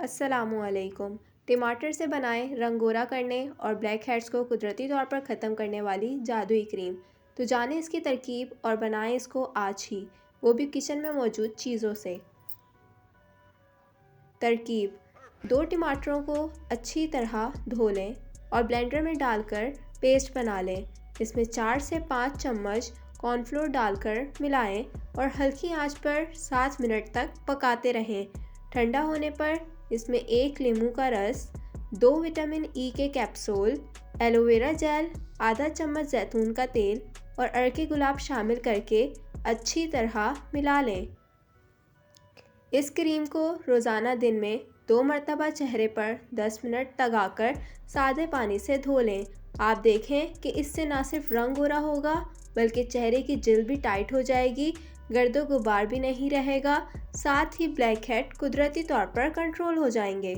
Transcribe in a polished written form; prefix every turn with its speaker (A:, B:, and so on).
A: अस्सलामुअलैकुम। टमाटर से बनाएं रंगोरा करने और ब्लैक हेड्स को कुदरती तौर पर ख़त्म करने वाली जादुई क्रीम। तो जानें इसकी तरकीब और बनाएं इसको आज ही, वो भी किचन में मौजूद चीज़ों से। तरकीब: 2 टमाटरों को अच्छी तरह धो लें और ब्लेंडर में डालकर पेस्ट बना लें। इसमें 4 से 5 चम्मच कॉर्नफ्लोर डालकर मिलाएं और हल्की आंच पर 7 मिनट तक पकाते रहें। ठंडा होने पर इसमें 1 नींबू का रस, 2 विटामिन ई के कैप्सूल, एलोवेरा जेल, आधा चम्मच जैतून का तेल और अरके गुलाब शामिल करके अच्छी तरह मिला लें। इस क्रीम को रोज़ाना दिन में 2 मरतबा चेहरे पर 10 मिनट लगाकर सादे पानी से धो लें। आप देखें कि इससे ना सिर्फ रंग गोरा होगा बल्कि चेहरे की जिल्द भी टाइट हो जाएगी, गर्दो गुबार भी नहीं रहेगा, साथ ही ब्लैक हेड कुदरती तौर पर कंट्रोल हो जाएंगे।